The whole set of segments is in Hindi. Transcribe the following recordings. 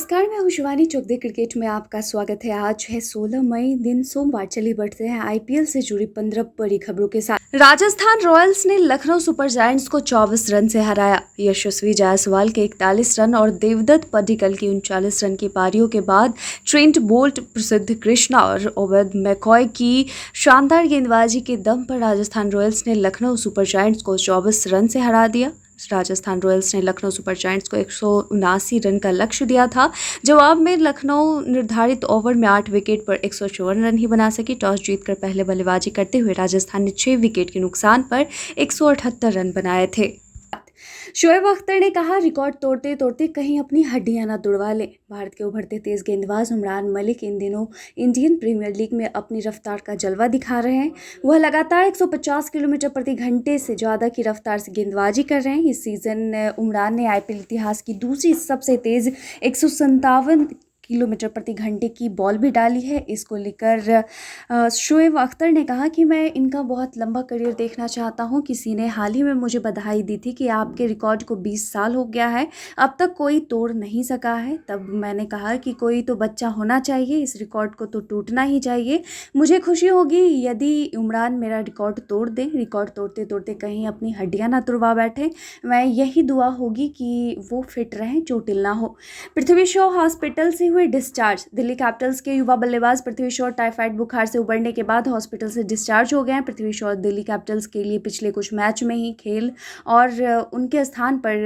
नमस्कार, मैं हूँ शिवानी चौधरी। क्रिकेट में आपका स्वागत है। आज है 16 मई, दिन सोमवार। चलिए बढ़ते हैं आईपीएल से जुड़ी 15 बड़ी खबरों के साथ। राजस्थान रॉयल्स ने लखनऊ सुपर जायंट्स को 24 रन से हराया। यशस्वी जायसवाल के 41 रन और देवदत्त पडिक्कल की 39 रन की पारियों के बाद ट्रेंट बोल्ट, प्रसिद्ध कृष्णा और ओवेद मैकॉय की शानदार गेंदबाजी के दम पर राजस्थान रॉयल्स ने लखनऊ सुपर जायंट्स को 24 रन से हरा दिया। राजस्थान रॉयल्स ने लखनऊ सुपर जायंट्स को 179 रन का लक्ष्य दिया था। जवाब में लखनऊ निर्धारित ओवर में 8 विकेट पर 154 रन ही बना सकी। टॉस जीतकर पहले बल्लेबाजी करते हुए राजस्थान ने 6 विकेट के नुकसान पर 178 रन बनाए थे। शोएब अख्तर ने कहा, रिकॉर्ड तोड़ते तोड़ते कहीं अपनी हड्डियां ना तुड़वा लें। भारत के उभरते तेज गेंदबाज उमरान मलिक इन दिनों इंडियन प्रीमियर लीग में अपनी रफ्तार का जलवा दिखा रहे हैं। वह लगातार 150 किलोमीटर प्रति घंटे से ज़्यादा की रफ्तार से गेंदबाजी कर रहे हैं। इस सीज़न उमरान ने आईपीएल इतिहास की दूसरी सबसे तेज़ 157 किलोमीटर प्रति घंटे की बॉल भी डाली है। इसको लेकर शोएब अख्तर ने कहा कि मैं इनका बहुत लंबा करियर देखना चाहता हूं। किसी ने हाल ही में मुझे बधाई दी थी कि आपके रिकॉर्ड को 20 साल हो गया है, अब तक कोई तोड़ नहीं सका है। तब मैंने कहा कि कोई तो बच्चा होना चाहिए, इस रिकॉर्ड को तो टूटना ही चाहिए। मुझे खुशी होगी यदि उमरान मेरा रिकॉर्ड तोड़ दें। रिकॉर्ड तोड़ते तोड़ते कहीं अपनी हड्डियाँ ना तुड़वा बैठे। मैं यही दुआ होगी कि वो फिट रहें, चोटिल ना हो। पृथ्वी शॉ हॉस्पिटल से हुए डिस्चार्ज। दिल्ली कैपिटल्स के युवा बल्लेबाज पृथ्वी शॉ टाइफाइड बुखार से उबरने के बाद हॉस्पिटल से डिस्चार्ज हो गए हैं। पृथ्वी शॉ दिल्ली कैपिटल्स के लिए पिछले कुछ मैच में ही खेल और उनके स्थान पर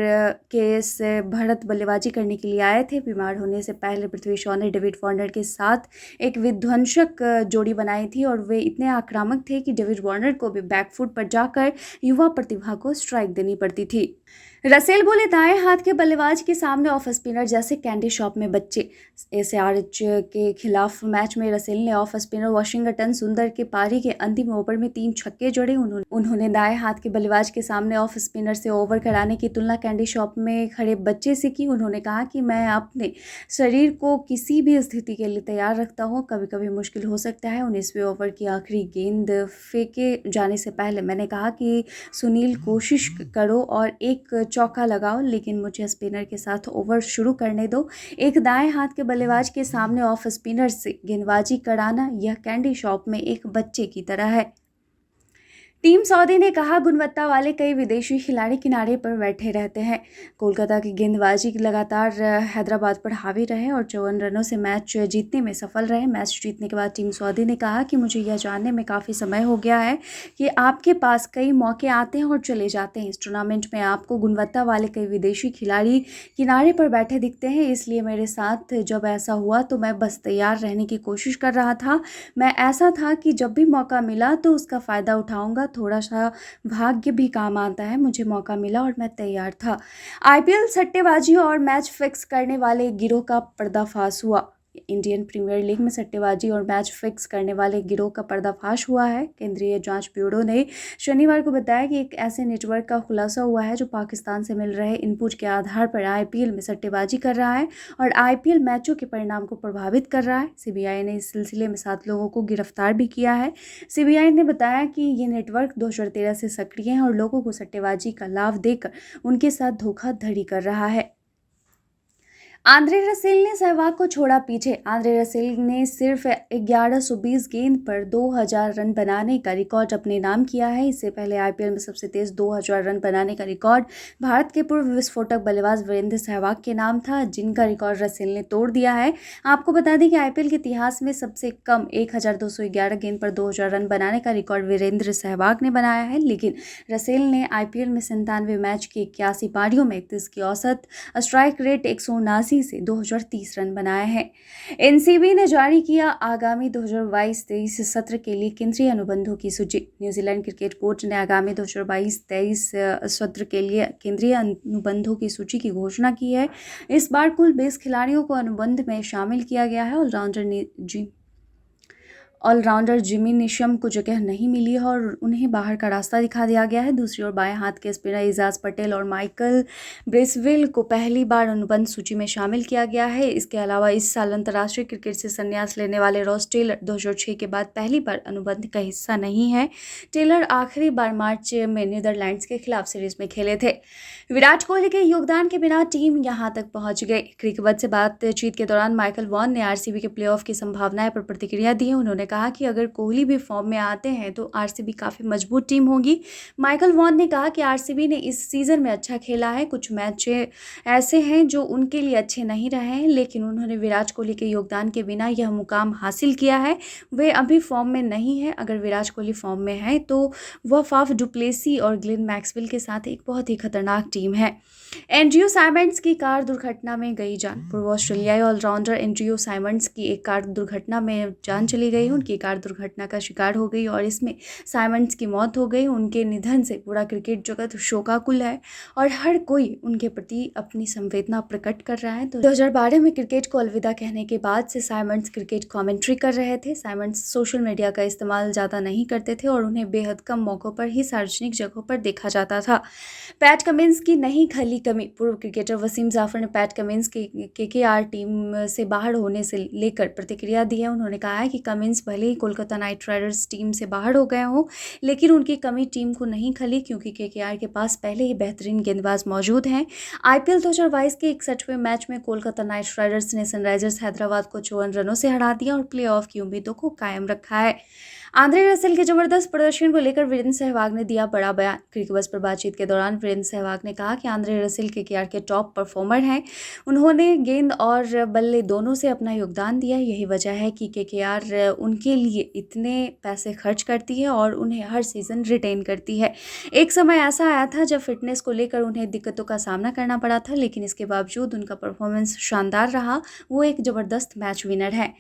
केएस भरत बल्लेबाजी करने के लिए आए थे। बीमार होने से पहले पृथ्वी शॉ ने डेविड वार्नर के साथ एक विध्वंसक जोड़ी बनाई थी और वे इतने आक्रामक थे कि डेविड वार्नर को भी बैकफुट पर जाकर युवा प्रतिभा को स्ट्राइक देनी पड़ती थी। रसेल बोले, दाएं हाथ के बल्लेबाज के सामने ऑफ स्पिनर जैसे कैंडी शॉप में बच्चे। एसआरएच के खिलाफ मैच में रसेल ने ऑफ स्पिनर वाशिंगटन सुंदर के पारी के अंतिम ओवर में 3 छक्के जड़े। उन्होंने दाएं हाथ के बल्लेबाज के सामने ऑफ स्पिनर से ओवर कराने की तुलना कैंडी शॉप में खड़े बच्चे से की। उन्होंने कहा कि मैं अपने शरीर को किसी भी स्थिति के लिए तैयार रखता हूँ। कभी कभी मुश्किल हो सकता है। 19वें ओवर की आखिरी गेंद फेंके जाने से पहले मैंने कहा कि सुनील, कोशिश करो और एक चौका लगाओ, लेकिन मुझे स्पिनर के साथ ओवर शुरू करने दो। एक दाएं हाथ के बल्लेबाज के सामने ऑफ स्पिनर से गेंदबाजी कराना यह कैंडी शॉप में एक बच्चे की तरह है। टीम सऊदी ने कहा, गुणवत्ता वाले कई विदेशी खिलाड़ी किनारे पर बैठे रहते हैं। कोलकाता की गेंदबाजी लगातार हैदराबाद पर हावी रहे और 54 रनों से मैच जीतने में सफल रहे। मैच जीतने के बाद टीम सऊदी ने कहा कि मुझे यह जानने में काफ़ी समय हो गया है कि आपके पास कई मौके आते हैं और चले जाते हैं। इस टूर्नामेंट में आपको गुणवत्ता वाले कई विदेशी खिलाड़ी किनारे पर बैठे दिखते हैं, इसलिए मेरे साथ जब ऐसा हुआ तो मैं बस तैयार रहने की कोशिश कर रहा था। मैं ऐसा था कि जब भी मौका मिला तो उसका फ़ायदा उठाऊंगा। थोड़ा सा भाग्य भी काम आता है। मुझे मौका मिला और मैं तैयार था। आईपीएल सट्टेबाजी और मैच फिक्स करने वाले गिरोह का पर्दाफाश हुआ। इंडियन प्रीमियर लीग में सट्टेबाजी और मैच फिक्स करने वाले गिरोह का पर्दाफाश हुआ है। केंद्रीय जांच ब्यूरो ने शनिवार को बताया कि एक ऐसे नेटवर्क का खुलासा हुआ है जो पाकिस्तान से मिल रहे इनपुट के आधार पर आईपीएल में सट्टेबाजी कर रहा है और आईपीएल मैचों के परिणाम को प्रभावित कर रहा है। सीबीआई ने इस सिलसिले में 7 लोगों को गिरफ्तार भी किया है। सीबीआई ने बताया कि ये नेटवर्क 2013 से सक्रिय है और लोगों को सट्टेबाजी का लाभ देकर उनके साथ धोखाधड़ी कर रहा है। आंद्रे रसेल ने सहवाग को छोड़ा पीछे। आंद्रे रसेल ने सिर्फ 1120 गेंद पर 2000 रन बनाने का रिकॉर्ड अपने नाम किया है। इससे पहले आईपीएल में सबसे तेज 2000 रन बनाने का रिकॉर्ड भारत के पूर्व विस्फोटक बल्लेबाज वीरेंद्र सहवाग के नाम था, जिनका रिकॉर्ड रसेल ने तोड़ दिया है। आपको बता दें कि आईपीएल के इतिहास में सबसे कम 1211 गेंद पर 2000 रन बनाने का रिकॉर्ड वीरेंद्र सहवाग ने बनाया है, लेकिन रसेल ने आईपीएल में 97 मैच की 81 पारियों में 31 की औसत स्ट्राइक रेट 179 से 2030 रन बनाए हैं। एनसीबी ने जारी किया आगामी 2022-23 सत्र के लिए केंद्रीय अनुबंधों की सूची। न्यूजीलैंड क्रिकेट बोर्ड ने आगामी 2022-23 सत्र के लिए केंद्रीय अनुबंधों की सूची की घोषणा की है। इस बार कुल 20 खिलाड़ियों को अनुबंध में शामिल किया गया है। ऑलराउंडर जिमी निशम को जगह नहीं मिली है और उन्हें बाहर का रास्ता दिखा दिया गया है। दूसरी ओर बाएं हाथ के स्पिनर एजाज पटेल और माइकल ब्रेसवेल को पहली बार अनुबंध सूची में शामिल किया गया है। इसके अलावा इस साल अंतर्राष्ट्रीय क्रिकेट से संन्यास लेने वाले रॉस टेलर 2006 के बाद पहली बार अनुबंध का हिस्सा नहीं है। टेलर आखिरी बार मार्च में नीदरलैंड्स के खिलाफ सीरीज में खेले थे। विराट कोहली के योगदान के बिना टीम यहां तक पहुंच गई। क्रिकेट से बातचीत के दौरान माइकल वॉन ने आरसीबी के प्लेऑफ की संभावनाएं पर प्रतिक्रिया दी है। उन्होंने कहा कि अगर कोहली भी फॉर्म में आते हैं तो आरसीबी काफ़ी मजबूत टीम होगी। माइकल वॉन ने कहा कि आरसीबी ने इस सीज़न में अच्छा खेला है। कुछ मैच ऐसे हैं जो उनके लिए अच्छे नहीं रहे हैं, लेकिन उन्होंने विराट कोहली के योगदान के बिना यह मुकाम हासिल किया है। वे अभी फॉर्म में नहीं है। अगर विराट कोहली फॉर्म में है तो वह फाफ डुप्लेसी और ग्लेन मैक्सवेल के साथ एक बहुत ही खतरनाक टीम है। एंड्रयू साइमंड्स की कार दुर्घटना में गई जान। पूर्व ऑस्ट्रेलियाई ऑलराउंडर एंड्रयू साइमंड्स की एक कार दुर्घटना में जान चली गई। उनकी कार दुर्घटना का शिकार हो गई और इसमें साइमंड्स की मौत हो गई। उनके निधन से पूरा क्रिकेट जगत शोकाकुल है और हर कोई उनके प्रति अपनी संवेदना प्रकट कर रहा है। तो 2012 में क्रिकेट को अलविदा कहने के बाद से साइमंड्स क्रिकेट कमेंट्री कर रहे थे। साइमंड्स सोशल मीडिया का इस्तेमाल ज़्यादा नहीं करते थे और उन्हें बेहद कम मौक़ों पर ही सार्वजनिक जगहों पर देखा जाता था। पैट कमिंस की नहीं खली कमी। पूर्व क्रिकेटर वसीम जाफर ने पैट कमिंस के केकेआर टीम से बाहर होने से लेकर प्रतिक्रिया दी है। उन्होंने कहा है कि कमिंस भले ही कोलकाता नाइट राइडर्स टीम से बाहर हो गए हों, लेकिन उनकी कमी टीम को नहीं खली क्योंकि केकेआर के पास पहले ही बेहतरीन गेंदबाज मौजूद हैं। आईपीएल 2022 के 61वें मैच में कोलकाता नाइट राइडर्स ने सनराइजर्स हैदराबाद को 54 रनों से हरा दिया और प्लेऑफ की उम्मीदों को कायम रखा है। आंद्रे रसेल के जबरदस्त प्रदर्शन को लेकर वीरेंद्र सहवाग ने दिया बड़ा बयान। क्रिकेट बस पर बातचीत के दौरान वीरेंद्र सहवाग ने कहा कि आंद्रे रसेल केकेआर के टॉप परफॉर्मर हैं। उन्होंने गेंद और बल्ले दोनों से अपना योगदान दिया। यही वजह है कि केकेआर उनके लिए इतने पैसे खर्च करती है और उन्हें हर सीज़न रिटेन करती है। एक समय ऐसा आया था जब फिटनेस को लेकर उन्हें दिक्कतों का सामना करना पड़ा था, लेकिन इसके बावजूद उनका परफॉर्मेंस शानदार रहा। वो एक ज़बरदस्त मैच विनर है।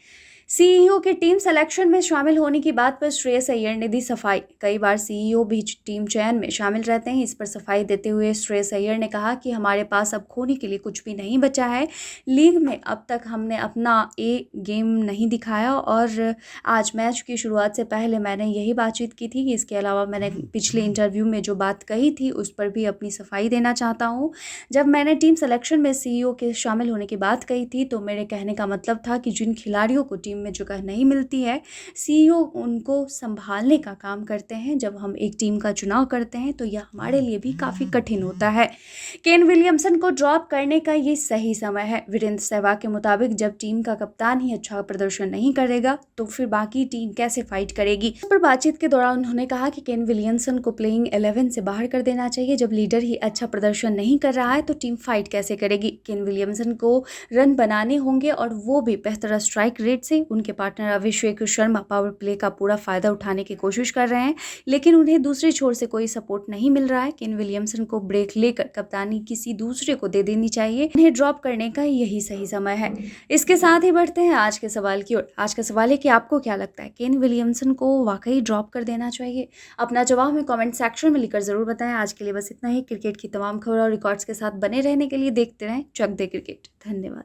सीईओ के टीम सिलेक्शन में शामिल होने की बात पर श्रेयस अय्यर ने दी सफाई। कई बार सीईओ भी टीम चयन में शामिल रहते हैं। इस पर सफाई देते हुए श्रेयस अय्यर ने कहा कि हमारे पास अब खोने के लिए कुछ भी नहीं बचा है। लीग में अब तक हमने अपना गेम नहीं दिखाया और आज मैच की शुरुआत से पहले मैंने यही बातचीत की थी। इसके अलावा मैंने पिछले इंटरव्यू में जो बात कही थी उस पर भी अपनी सफाई देना चाहता हूँ। जब मैंने टीम सिलेक्शन में सीईओ के शामिल होने की बात कही थी तो मेरे कहने का मतलब था कि जिन खिलाड़ियों को टीम में जगह नहीं मिलती है, सीईओ उनको संभालने का काम करते हैं। जब हम एक टीम का चुनाव करते हैं तो यह हमारे लिए भी काफ़ी कठिन होता है। केन विलियमसन को ड्रॉप करने का ये सही समय है। वीरेंद्र सहवाग के मुताबिक जब टीम का कप्तान ही अच्छा प्रदर्शन नहीं करेगा तो फिर बाकी टीम कैसे फाइट करेगी। इस पर बातचीत के दौरान उन्होंने कहा कि केन विलियमसन को प्लेइंग 11 से बाहर कर देना चाहिए। जब लीडर ही अच्छा प्रदर्शन नहीं कर रहा है तो टीम फाइट कैसे करेगी। केन विलियमसन को रन बनाने होंगे और वो भी बेहतर स्ट्राइक रेट से। उनके partner Abhishek Sharma power play का पूरा फायदा उठाने की कोशिश कर रहे हैं, लेकिन उन्हें दूसरी छोर से कोई सपोर्ट नहीं मिल रहा है। केन विलियमसन को ब्रेक लेकर कप्तानी किसी दूसरे को दे देनी चाहिए। उन्हें ड्रॉप करने का यही सही समय है। इसके साथ ही बढ़ते हैं आज के सवाल की ओर। आज का सवाल है कि आपको क्या लगता है, केन विलियमसन को वाकई ड्रॉप कर देना चाहिए? अपना जवाब में कमेंट सेक्शन में लिखकर जरूर बताएं। आज के लिए बस इतना ही। क्रिकेट की तमाम खबर और रिकॉर्ड्स के साथ बने रहने के लिए देखते रहें चक दे क्रिकेट। धन्यवाद।